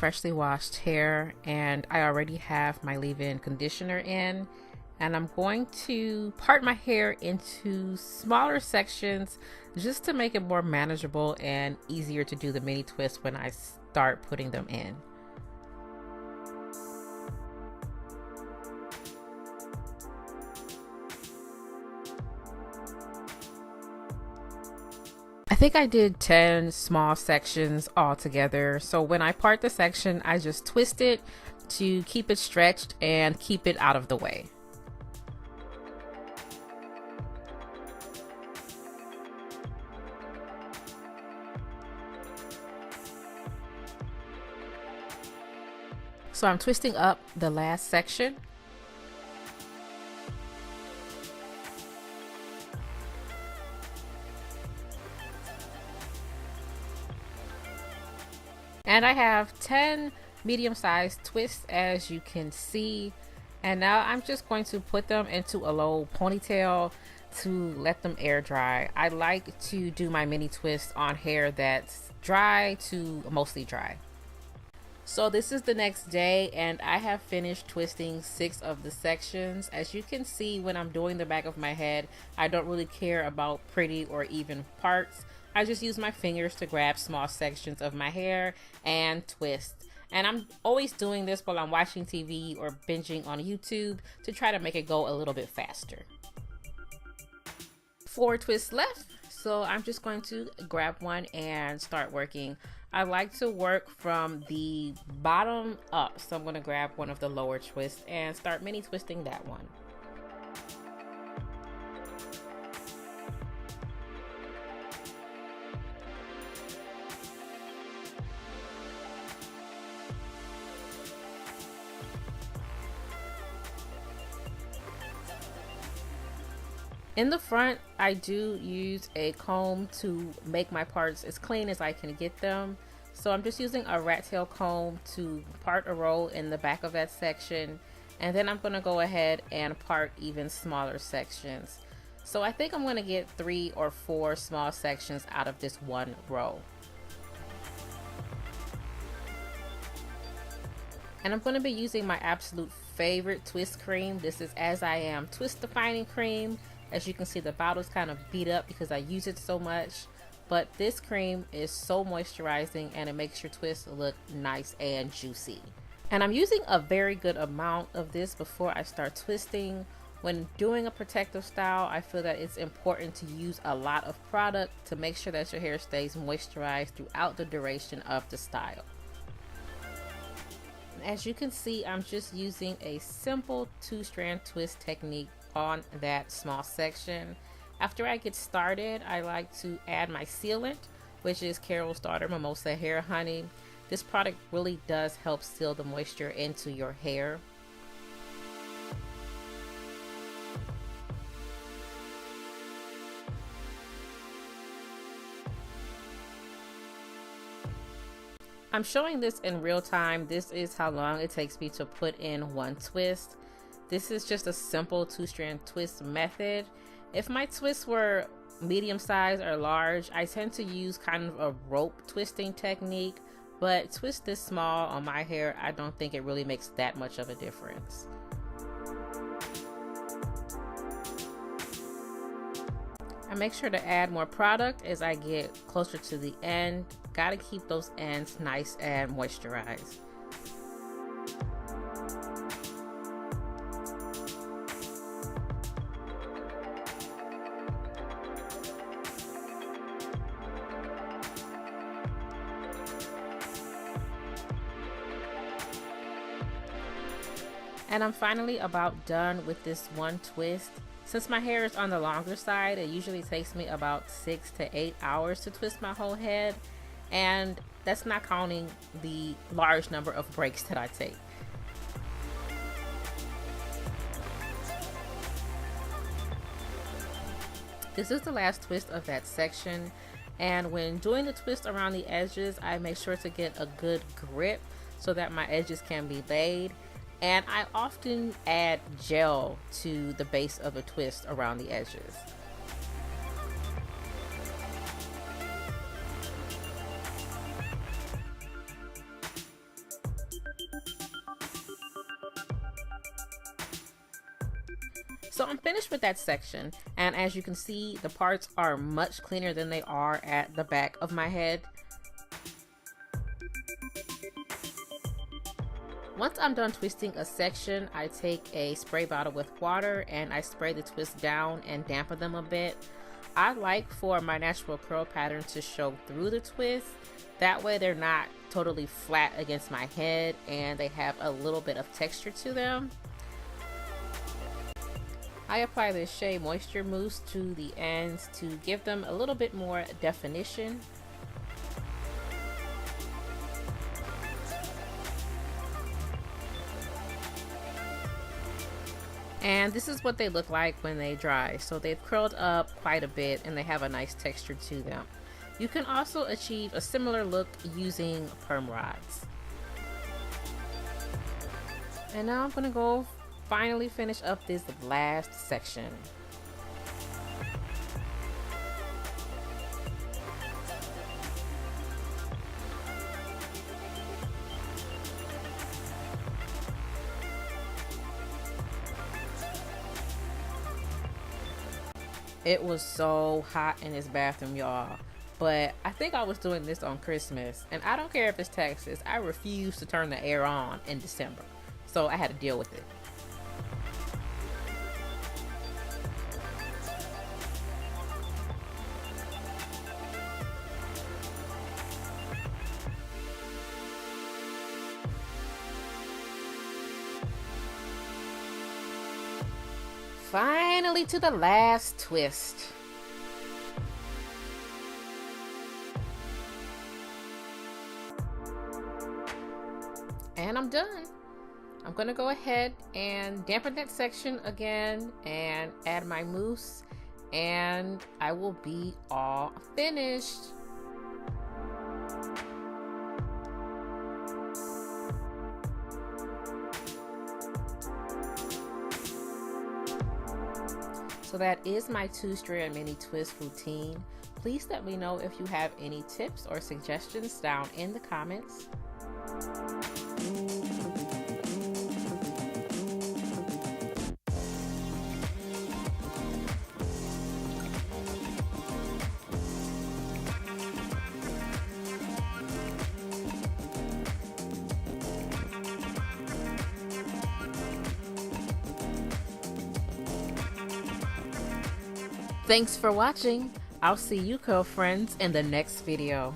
freshly washed hair, and I already have my leave-in conditioner in, and I'm going to part my hair into smaller sections just to make it more manageable and easier to do the mini twists when I start putting them in. I think I did 10 small sections all together. So when I part the section, I just twist it to keep it stretched and keep it out of the way. So I'm twisting up the last section. And I have 10 medium-sized twists, as you can see. And now I'm just going to put them into a low ponytail to let them air dry. I like to do my mini twist on hair that's dry to mostly dry. So this is the next day, and I have finished twisting 6 of the sections. As you can see, when I'm doing the back of my head, I don't really care about pretty or even parts. I just use my fingers to grab small sections of my hair and twist. And I'm always doing this while I'm watching TV or binging on YouTube to try to make it go a little bit faster. 4 twists left, so I'm just going to grab one and start working. I like to work from the bottom up, so I'm going to grab one of the lower twists and start mini twisting that one. In the front, I do use a comb to make my parts as clean as I can get them. So I'm just using a rat tail comb to part a row in the back of that section. And then I'm gonna go ahead and part even smaller sections. So I think I'm gonna get 3 or 4 small sections out of this one row. And I'm gonna be using my absolute favorite twist cream. This is As I Am Twist Defining Cream. As you can see, the bottle's kind of beat up because I use it so much, but this cream is so moisturizing and it makes your twists look nice and juicy. And I'm using a very good amount of this before I start twisting. When doing a protective style, I feel that it's important to use a lot of product to make sure that your hair stays moisturized throughout the duration of the style. As you can see, I'm just using a simple 2-strand twist technique on that small section. After I get started, I like to add my sealant, which is Carol's Daughter Mimosa Hair Honey. This product really does help seal the moisture into your hair. I'm showing this in real time. This is how long it takes me to put in one twist. This is just a simple 2-strand twist method. If my twists were medium size or large, I tend to use kind of a rope twisting technique, but twist this small on my hair, I don't think it really makes that much of a difference. I make sure to add more product as I get closer to the end. Gotta keep those ends nice and moisturized. And I'm finally about done with this one twist. Since my hair is on the longer side, it usually takes me about 6 to 8 hours to twist my whole head. And that's not counting the large number of breaks that I take. This is the last twist of that section. And when doing the twist around the edges, I make sure to get a good grip so that my edges can be laid. And I often add gel to the base of a twist around the edges. So I'm finished with that section, and as you can see, the parts are much cleaner than they are at the back of my head. Once I'm done twisting a section, I take a spray bottle with water and I spray the twist down and dampen them a bit. I like for my natural curl pattern to show through the twist. That way they're not totally flat against my head and they have a little bit of texture to them. I apply the Shea Moisture Mousse to the ends to give them a little bit more definition. And this is what they look like when they dry. So they've curled up quite a bit and they have a nice texture to them. You can also achieve a similar look using perm rods. And now I'm gonna go finally finish up this last section. It was so hot in this bathroom, y'all. But I think I was doing this on Christmas. And I don't care if it's Texas. I refuse to turn the air on in December. So I had to deal with it. Finally to the last twist. And I'm done. I'm gonna go ahead and dampen that section again and add my mousse and I will be all finished. So that is my 2-strand mini twist routine. Please let me know if you have any tips or suggestions down in the comments. Thanks for watching. I'll see you curl friends in the next video.